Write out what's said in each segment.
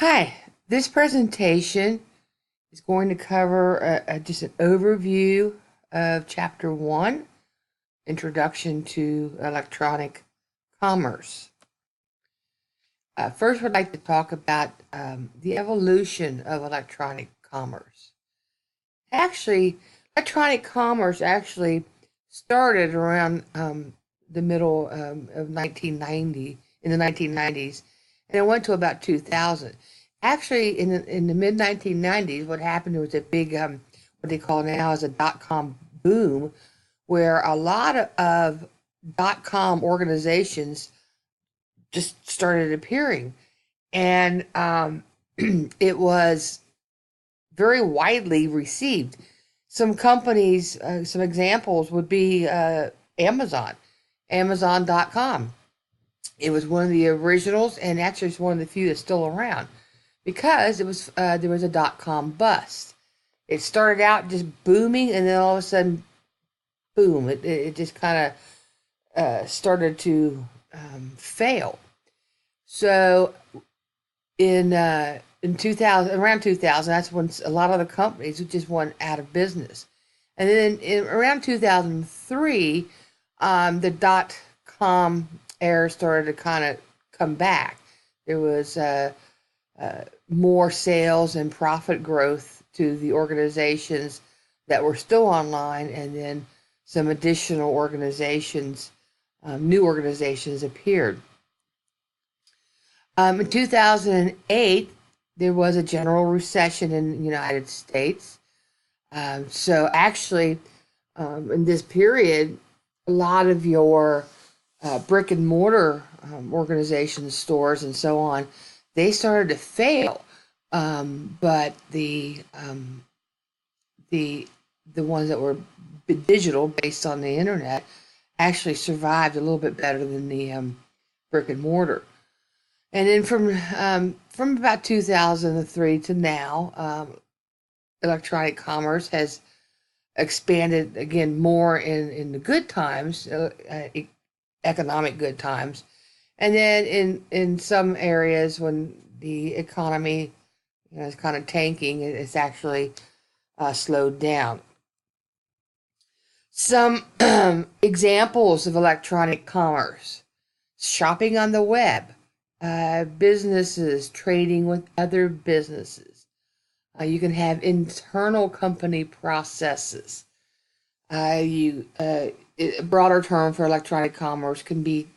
Hi, this presentation is going to cover just an overview of Chapter 1, Introduction to Electronic Commerce. First, we'd like to talk about the evolution of electronic commerce. Actually, electronic commerce actually started around the middle of 1990, in the 1990s, and it went to about 2000. Actually, in the mid 1990s, what happened was a big, what they call now is a dot-com boom, where a lot of dot-com organizations just started appearing. And it was very widely received. Some companies, some examples would be Amazon, Amazon.com. It was one of the originals, and actually it's one of the few that's still around because it was there was a dot-com bust. It started out just booming, and then all of a sudden, boom! It just kind of started to fail. So in 2000, around 2000, that's when a lot of the companies just went out of business. And then around 2003, the dot com era started to kind of come back. There was more sales and profit growth to the organizations that were still online, and then some additional organizations, new organizations appeared. In 2008, there was a general recession in the United States. So actually, in this period, a lot of your brick and mortar organizations, stores, and so on, they started to fail. But the ones that were digital, based on the internet, actually survived a little bit better than the brick and mortar. And then from about 2003 to now, electronic commerce has expanded again more in the good times, economic good times, and then in some areas when the economy is kind of tanking, it's actually slowed down. Some examples of electronic commerce: shopping on the web, businesses trading with other businesses. You can have internal company processes. A broader term for electronic commerce can be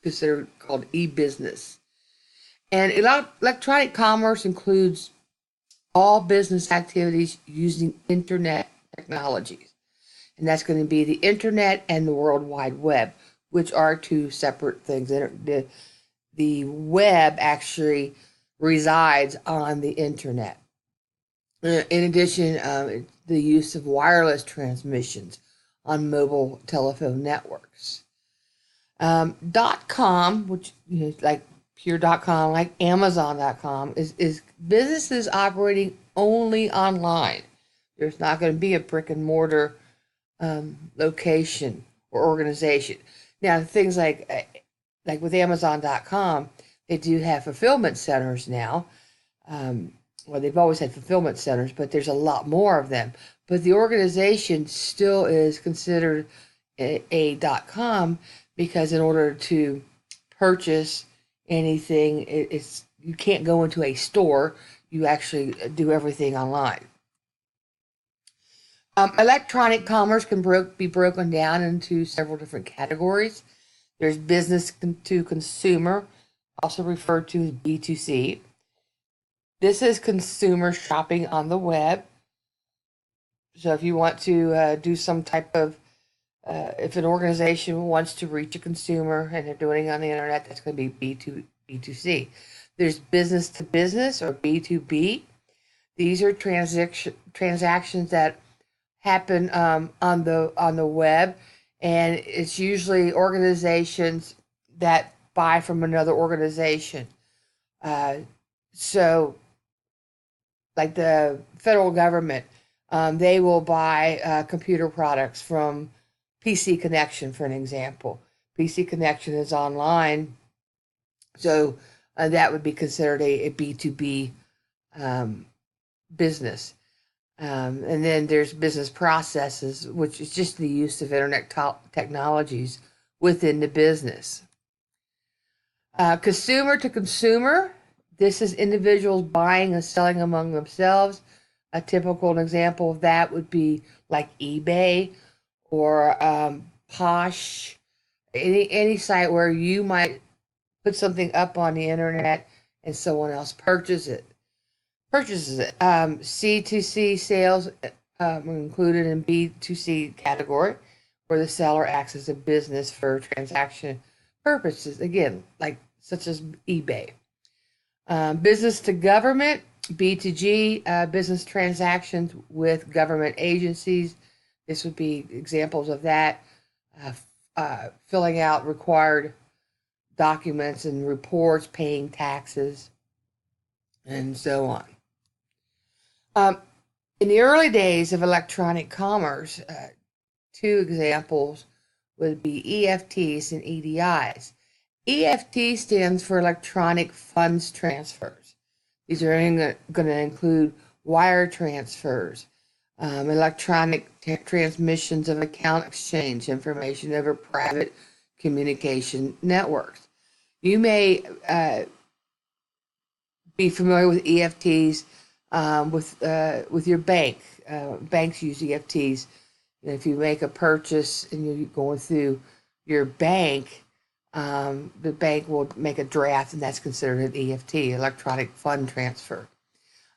considered called e-business. And electronic commerce includes all business activities using internet technologies. And that's going to be the internet and the World Wide Web, which are two separate things. The web actually resides on the internet. In addition, the use of wireless transmissions on mobile telephone networks. .com, which like pure.com, like Amazon.com, is businesses operating only online. There's not going to be a brick and mortar location or organization. Now, things like with Amazon.com, they do have fulfillment centers now. Well, they've always had fulfillment centers, but there's a lot more of them. But the organization still is considered a .com because in order to purchase anything, it's you can't go into a store. You actually do everything online. Electronic commerce can be broken down into several different categories. There's business to consumer, also referred to as B2C. This is consumer shopping on the web. So if you want to do some type of, if an organization wants to reach a consumer and they're doing it on the internet, that's going to be B2C. There's business to business, or B2B. These are transactions that happen on the web, and it's usually organizations that buy from another organization. So, like the federal government, they will buy computer products from PC Connection, for an example. PC Connection is online, so that would be considered a B2B um, business. And then there's business processes, which is just the use of internet technologies within the business. Consumer to consumer, this is individuals buying and selling among themselves. A typical example of that would be like eBay or Posh, any site where you might put something up on the internet and someone else purchases it. C2C sales included in B2C category, where the seller acts as a business for transaction purposes, again, like such as eBay. Business to government, B2G, business transactions with government agencies. This would be examples of that. Filling out required documents and reports, paying taxes, and so on. In the early days of electronic commerce, two examples would be EFTs and EDIs. EFT stands for electronic funds transfers. These are going to include wire transfers, electronic transmissions of account exchange information over private communication networks. You may be familiar with EFTs with your bank. Banks use EFTs. And if you make a purchase and you're going through your bank, the bank will make a draft, and that's considered an EFT, electronic fund transfer.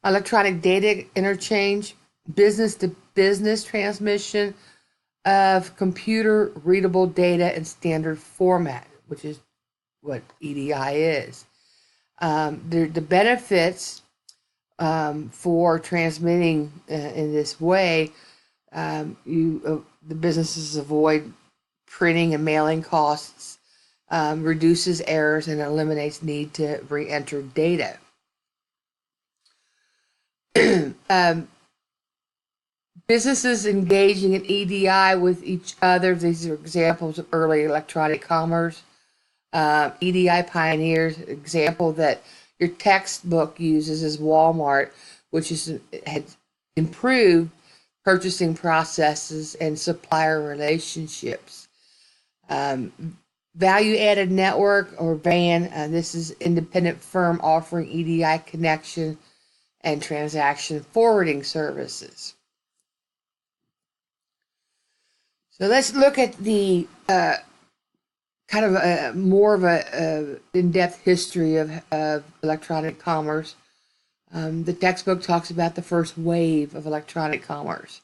Electronic data interchange, business to business transmission of computer readable data in standard format, which is what EDI is. The benefits for transmitting in this way, the businesses avoid printing and mailing costs, reduces errors, and eliminates need to re-enter data. Businesses engaging in EDI with each other. These are examples of early electronic commerce. EDI pioneers, example that your textbook uses is Walmart, which had improved purchasing processes and supplier relationships. Value-added network, or VAN, this is independent firm offering EDI connection and transaction forwarding services. So let's look at the kind of more of a in-depth history of electronic commerce. The textbook talks about the first wave of electronic commerce,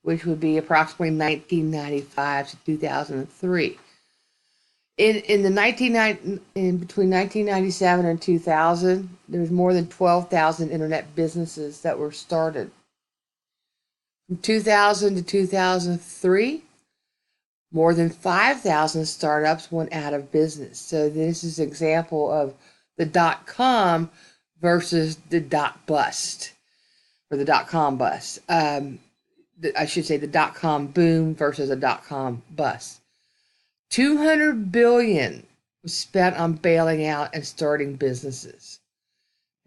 which would be approximately 1995 to 2003. In between 1997 and 2000, there was more than 12,000 internet businesses that were started. From 2000 to 2003, more than 5,000 startups went out of business. So this is an example of the dot-com versus the dot-bust, or the dot-com bust. I should say the dot-com boom versus a dot-com bust. $200 billion was spent on bailing out and starting businesses.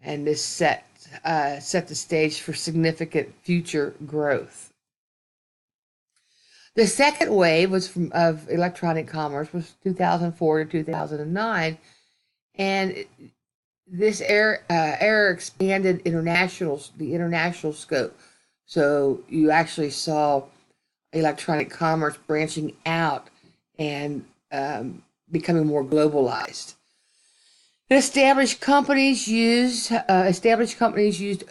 And this set the stage for significant future growth. The second wave of electronic commerce was 2004 to 2009, and this era expanded the international scope. So you actually saw electronic commerce branching out and becoming more globalized. Established companies used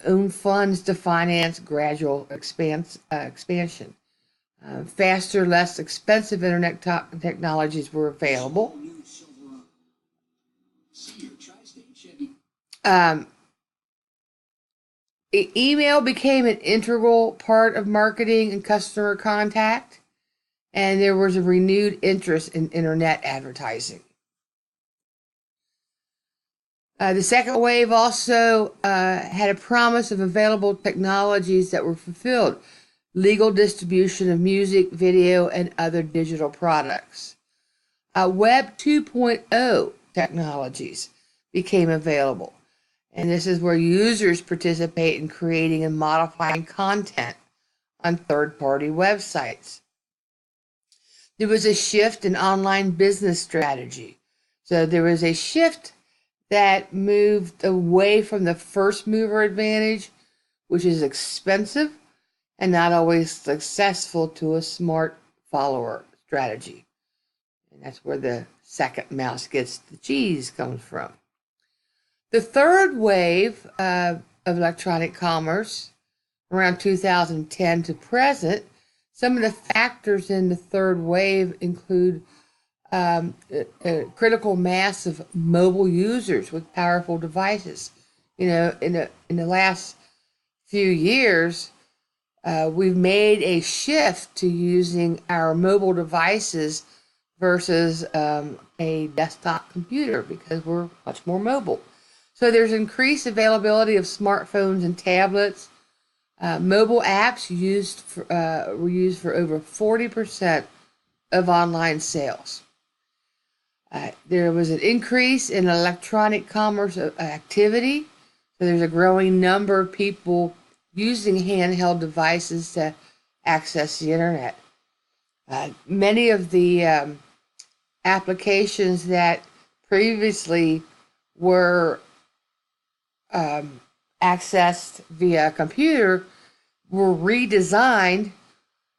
own funds to finance gradual expansion. Faster, less expensive internet technologies were available. Email became an integral part of marketing and customer contact, and there was a renewed interest in internet advertising. The second wave also had a promise of available technologies that were fulfilled. Legal distribution of music, video, and other digital products. Web 2.0 technologies. became available. And this is where users participate in creating and modifying content on third-party websites. There was a shift in online business strategy. So there was a shift that moved away from the first mover advantage, which is expensive and not always successful, to a smart follower strategy. And that's where the second mouse gets the cheese comes from. The third wave of electronic commerce, around 2010 to present, some of the factors in the third wave include a critical mass of mobile users with powerful devices. In the last few years, we've made a shift to using our mobile devices versus a desktop computer because we're much more mobile. So there's increased availability of smartphones and tablets. Mobile apps were used for over 40% of online sales. There was an increase in electronic commerce activity. So there's a growing number of people using handheld devices to access the internet. Many of the applications that previously were accessed via computer were redesigned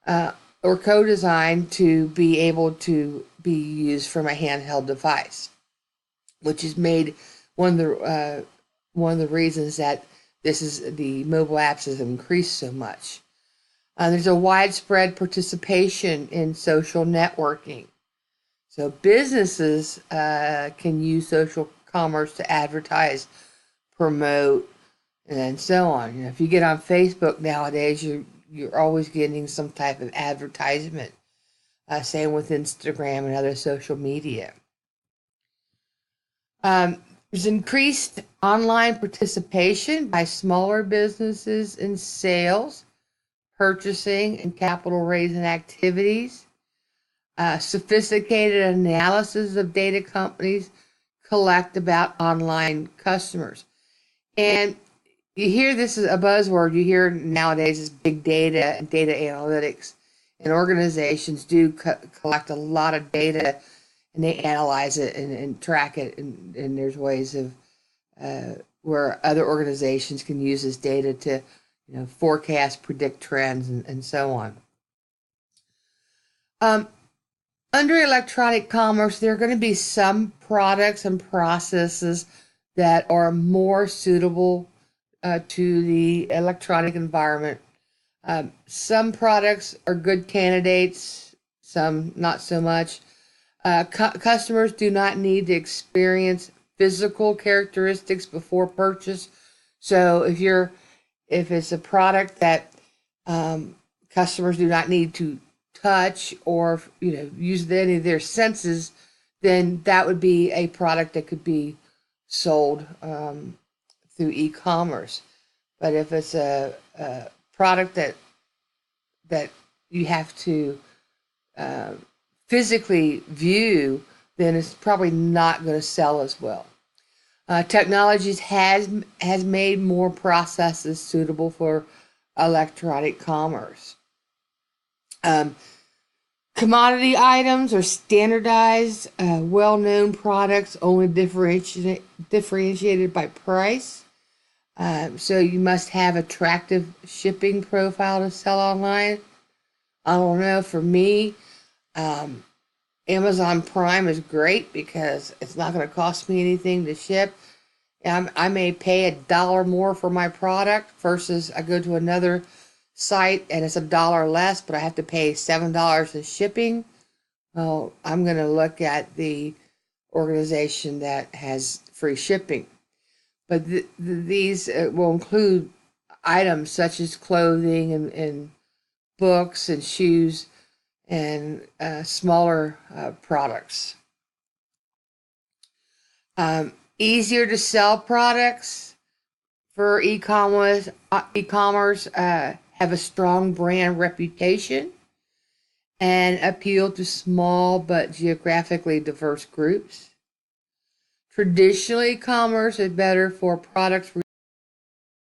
or co-designed to be able to be used from a handheld device, which has made one of the reasons that the mobile apps has increased so much. There's a widespread participation in social networking. So businesses can use social commerce to advertise, promote, and so on. If you get on Facebook nowadays, you're always getting some type of advertisement. Same with Instagram and other social media. There's increased online participation by smaller businesses in sales, purchasing, and capital raising activities. Sophisticated analysis of data companies collect about online customers. And you hear this is a buzzword you hear nowadays is big data and data analytics. And organizations do collect a lot of data and they analyze it and track it. And there's ways of where other organizations can use this data to forecast, predict trends, and so on. Under electronic commerce, there are going to be some products and processes that are more suitable to the electronic environment. Some products are good candidates, some not so much. Customers do not need to experience physical characteristics before purchase. So if it's a product that customers do not need to touch or use any of their senses, then that would be a product that could be sold through e-commerce. But if it's a product that you have to physically view, then it's probably not going to sell as well. Technologies has made more processes suitable for electronic commerce. Commodity items are standardized, well-known products only differentiated by price. So you must have attractive shipping profile to sell online. I don't know, for me, Amazon Prime is great because it's not going to cost me anything to ship. I may pay $1 more for my product versus I go to another site and it's $1 less, but I have to pay $7 in shipping. Well, I'm going to look at the organization that has free shipping. But these will include items such as clothing and books and shoes and smaller products. Easier to sell products for e-commerce have a strong brand reputation and appeal to small but geographically diverse groups. Traditionally, commerce is better for products